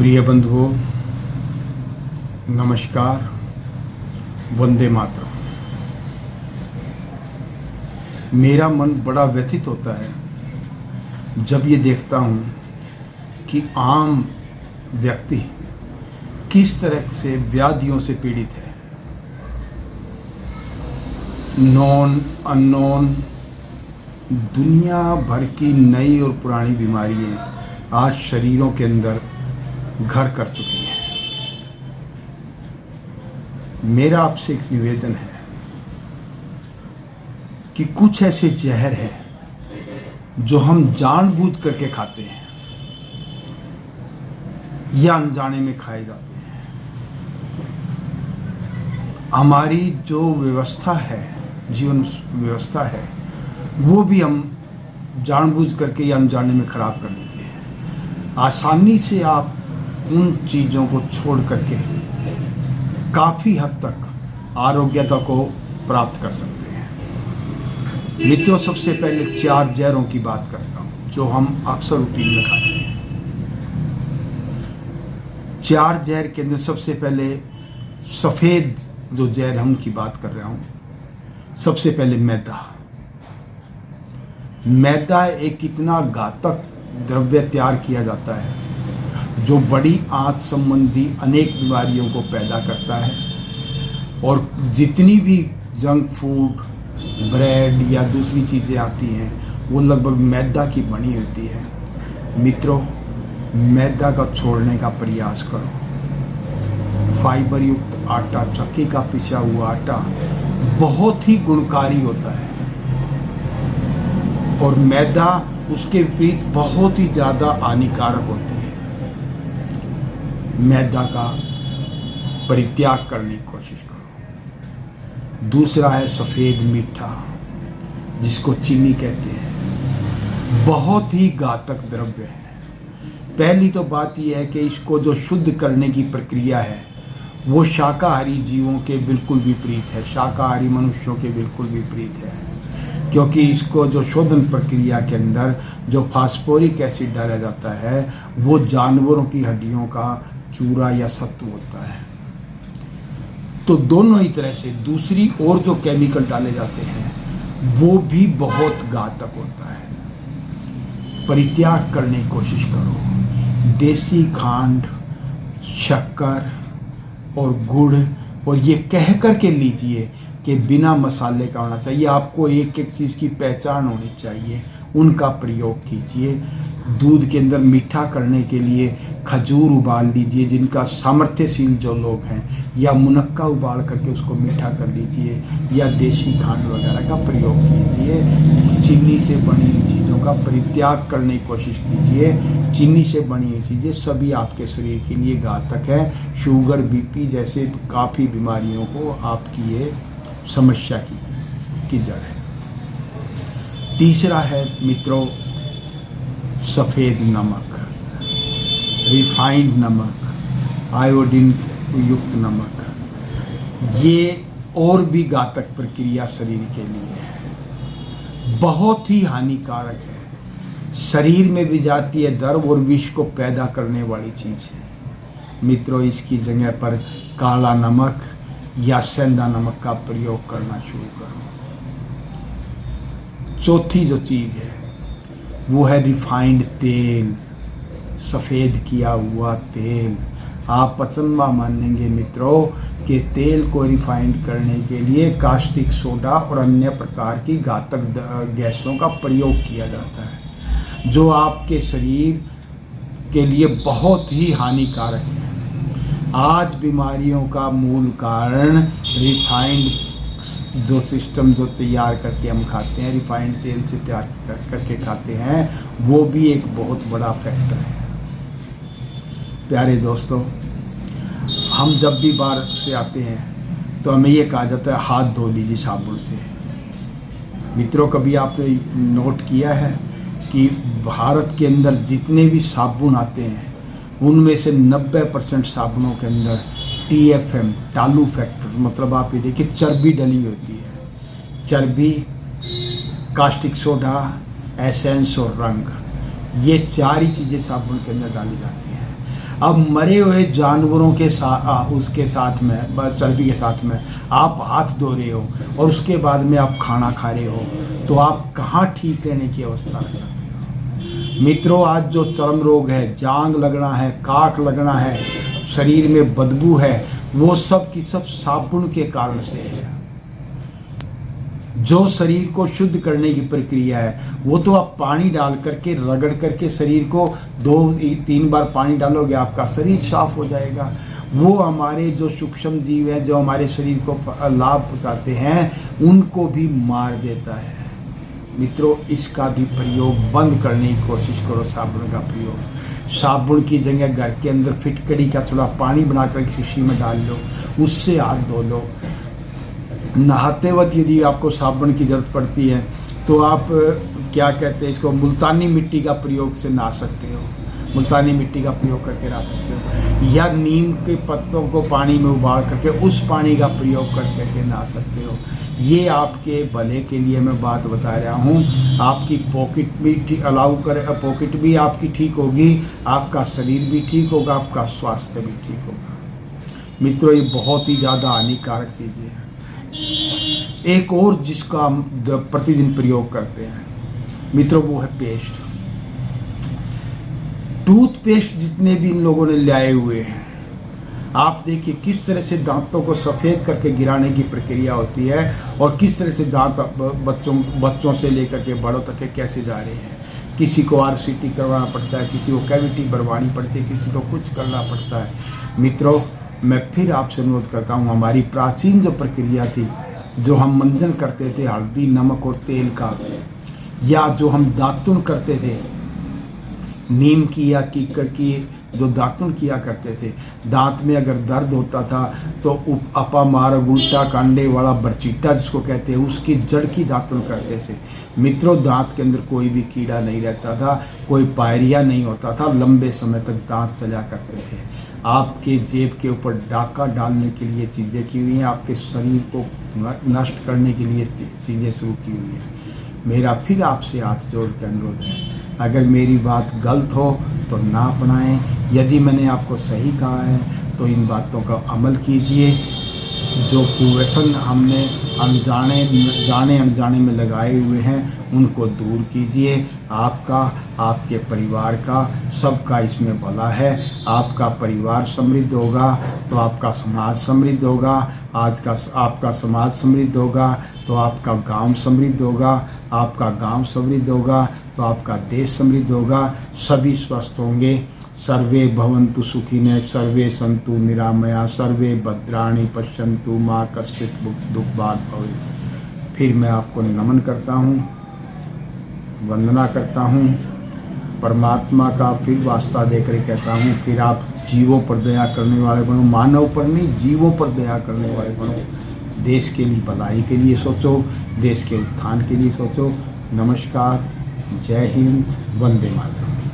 प्रिय बंधुओं, नमस्कार। वंदे मातरम। मेरा मन बड़ा व्यथित होता है जब ये देखता हूँ कि आम व्यक्ति किस तरह से व्याधियों से पीड़ित है। नॉन अननोन दुनिया भर की नई और पुरानी बीमारियाँ आज शरीरों के अंदर घर कर चुकी हैं। मेरा आपसे एक निवेदन है कि कुछ ऐसे जहर हैं जो हम जानबूझ करके खाते हैं या अनजाने में खाए जाते हैं। हमारी जो व्यवस्था है, जीवन व्यवस्था है, वो भी हम जानबूझ करके या अनजाने में खराब कर देते हैं। आसानी से आप उन चीज़ों को छोड़ करके काफ़ी हद तक आरोग्यता को प्राप्त कर सकते हैं। मित्रों, सबसे पहले 4 जहरों की बात करता हूँ जो हम अक्सर रूटीन में खाते हैं। 4 जहर के अंदर सबसे पहले सफ़ेद जो जहर हम की बात कर रहा हूँ, सबसे पहले मैदा एक इतना घातक द्रव्य तैयार किया जाता है जो बड़ी आंत संबंधी अनेक बीमारियों को पैदा करता है। और जितनी भी जंक फूड, ब्रेड या दूसरी चीज़ें आती हैं वो लगभग मैदा की बनी होती है। मित्रों, मैदा का छोड़ने का प्रयास करो। फाइबर युक्त आटा, चक्की का पिसा हुआ आटा बहुत ही गुणकारी होता है और मैदा उसके विपरीत बहुत ही ज़्यादा हानिकारक होती है। मैदा का परित्याग करने की कोशिश करो। दूसरा है सफ़ेद मीठा, जिसको चीनी कहते हैं। बहुत ही घातक द्रव्य है। पहली तो बात यह है कि इसको जो शुद्ध करने की प्रक्रिया है वो शाकाहारी जीवों के बिल्कुल विपरीत है, शाकाहारी मनुष्यों के बिल्कुल विपरीत है। क्योंकि इसको जो शोधन प्रक्रिया के अंदर जो फास्फोरिक एसिड डाला जाता है वो जानवरों की हड्डियों का चूरा या सत्तू होता है। तो दोनों ही तरह से दूसरी और जो केमिकल डाले जाते हैं वो भी बहुत घातक होता है। परित्याग करने की कोशिश करो। देसी खांड, शक्कर और गुड़, और ये कह कर के लीजिए कि बिना मसाले का होना चाहिए। आपको एक एक चीज़ की पहचान होनी चाहिए, उनका प्रयोग कीजिए। दूध के अंदर मीठा करने के लिए खजूर उबाल लीजिए, जिनका सामर्थ्यशील जो लोग हैं, या मुनक्का उबाल करके उसको मीठा कर लीजिए, या देसी खांड वगैरह का प्रयोग कीजिए। चीनी से बनी हुई चीज़ों का परित्याग करने की कोशिश कीजिए। चीनी से बनी हुई चीज़ें सभी आपके शरीर के लिए घातक है। शुगर, बीपी जैसे काफ़ी बीमारियों को आपकी ये समस्या की जड़ है। तीसरा है मित्रों सफ़ेद नमक, रिफाइंड नमक, आयोडीन युक्त नमक। ये और भी घातक प्रक्रिया शरीर के लिए है, बहुत ही हानिकारक है। शरीर में भी जाती है, दर्द और विष को पैदा करने वाली चीज़ है। मित्रों, इसकी जगह पर काला नमक या सेंधा नमक का प्रयोग करना शुरू करो। चौथी जो चीज़ है वो है रिफाइंड तेल, सफ़ेद किया हुआ तेल। आप पचनमा मानेंगे मित्रों कि तेल को रिफाइंड करने के लिए कास्टिक सोडा और अन्य प्रकार की घातक गैसों का प्रयोग किया जाता है जो आपके शरीर के लिए बहुत ही हानिकारक है। आज बीमारियों का मूल कारण रिफाइंड जो सिस्टम जो तैयार करके हम खाते हैं, रिफाइंड तेल से तैयार करके खाते हैं, वो भी एक बहुत बड़ा फैक्टर है। प्यारे दोस्तों, हम जब भी बाहर से आते हैं तो हमें ये कहा जाता है हाथ धो लीजिए साबुन से। मित्रों, कभी आपने नोट किया है कि भारत के अंदर जितने भी साबुन आते हैं उनमें से 90% साबुनों के अंदर TFM, टालू फैक्टर, मतलब आप ये देखिए चर्बी डली होती है। चर्बी, कास्टिक सोडा, एसेंस और रंग, ये 4 ही चीज़ें साबुन के अंदर डाली जाती हैं। अब मरे हुए जानवरों के साथ उसके साथ में चर्बी के साथ में आप हाथ धो रहे हो और उसके बाद में आप खाना खा रहे हो, तो आप कहाँ ठीक रहने की अवस्था रह सकते हो। मित्रों, आज जो चर्म रोग है, जांग लगना है, काट लगना है, शरीर में बदबू है, वो सब की सब साबुन के कारण से है। जो शरीर को शुद्ध करने की प्रक्रिया है वो तो आप पानी डाल करके रगड़ करके शरीर को 2-3 बार पानी डालोगे, आपका शरीर साफ हो जाएगा। वो हमारे जो सूक्ष्म जीव हैं जो हमारे शरीर को लाभ पहुंचाते हैं उनको भी मार देता है। मित्रों, इसका भी प्रयोग बंद करने की कोशिश करो। साबुन का प्रयोग, साबुन की जगह घर के अंदर फिटकड़ी का थोड़ा पानी बनाकर शीशी में डाल लो, उससे हाथ धो लो। नहाते वक्त यदि आपको साबुन की ज़रूरत पड़ती है तो आप क्या कहते हैं इसको, मुल्तानी मिट्टी का प्रयोग से नहा सकते हो, मुल्तानी मिट्टी का प्रयोग करके नहा सकते हो, या नीम के पत्तों को पानी में उबाल करके उस पानी का प्रयोग करके नहा सकते हो। ये आपके भले के लिए मैं बात बता रहा हूँ। आपकी पॉकेट भी अलाउ करे, पॉकेट भी आपकी ठीक होगी, आपका शरीर भी ठीक होगा, आपका स्वास्थ्य भी ठीक होगा। मित्रों, ये बहुत ही ज़्यादा हानिकारक चीज़ें हैं। एक और जिसका हम प्रतिदिन प्रयोग करते हैं मित्रों, वो है पेस्ट। टूथपेस्ट जितने भी इन लोगों ने लाए हुए हैं, आप देखिए किस तरह से दांतों को सफ़ेद करके गिराने की प्रक्रिया होती है और किस तरह से दांत बच्चों से लेकर के बड़ों तक के कैसे जा रहे हैं। किसी को आरसीटी करवाना पड़ता है, किसी को कैविटी भरवानी पड़ती है, किसी को कुछ करना पड़ता है। मित्रों, मैं फिर आपसे अनुरोध करता हूँ, हमारी प्राचीन जो प्रक्रिया थी, जो हम मंजन करते थे हल्दी नमक और तेल का, या जो हम दातुन करते थे नीम की या कीकर की, जो दातुन किया करते थे, दांत में अगर दर्द होता था तो अपामार उल्टा कांडे वाला बरचीटा जिसको कहते हैं, उसकी जड़ की दातुन करते थे। मित्रों, दांत के अंदर कोई भी कीड़ा नहीं रहता था, कोई पायरिया नहीं होता था, लंबे समय तक दांत चला करते थे। आपके जेब के ऊपर डाका डालने के लिए चीज़ें की हुई हैं, आपके शरीर को नष्ट करने के लिए चीज़ें शुरू की हुई हैं। मेरा फिर आपसे हाथ जोड़ के अनुरोध है, अगर मेरी बात गलत हो तो ना अपनाएं, यदि मैंने आपको सही कहा है तो इन बातों का अमल कीजिए। जो कुव्यसन हमने जाने अनजाने में लगाए हुए हैं उनको दूर कीजिए। आपका, आपके परिवार का, सबका इसमें भला है। आपका परिवार समृद्ध होगा तो आपका समाज समृद्ध होगा, आपका समाज समृद्ध होगा तो आपका गांव समृद्ध होगा, आपका गांव समृद्ध होगा तो आपका देश समृद्ध होगा। सभी स्वस्थ होंगे। सर्वे भवन्तु सुखिनः, सर्वे सन्तु निरामया, सर्वे भद्राणि पश्यन्तु मा कश्चित् दुःखभाग् भवेत्। फिर मैं आपको नमन करता हूँ, वंदना करता हूँ, परमात्मा का फिर वास्ता देकर कहता हूँ, फिर आप जीवों पर दया करने वाले बनो, मानव पर नहीं, जीवों पर दया करने वाले बनो। देश के लिए भलाई के लिए सोचो, देश के उत्थान के लिए सोचो। नमस्कार, जय हिंद, वंदे मातरम।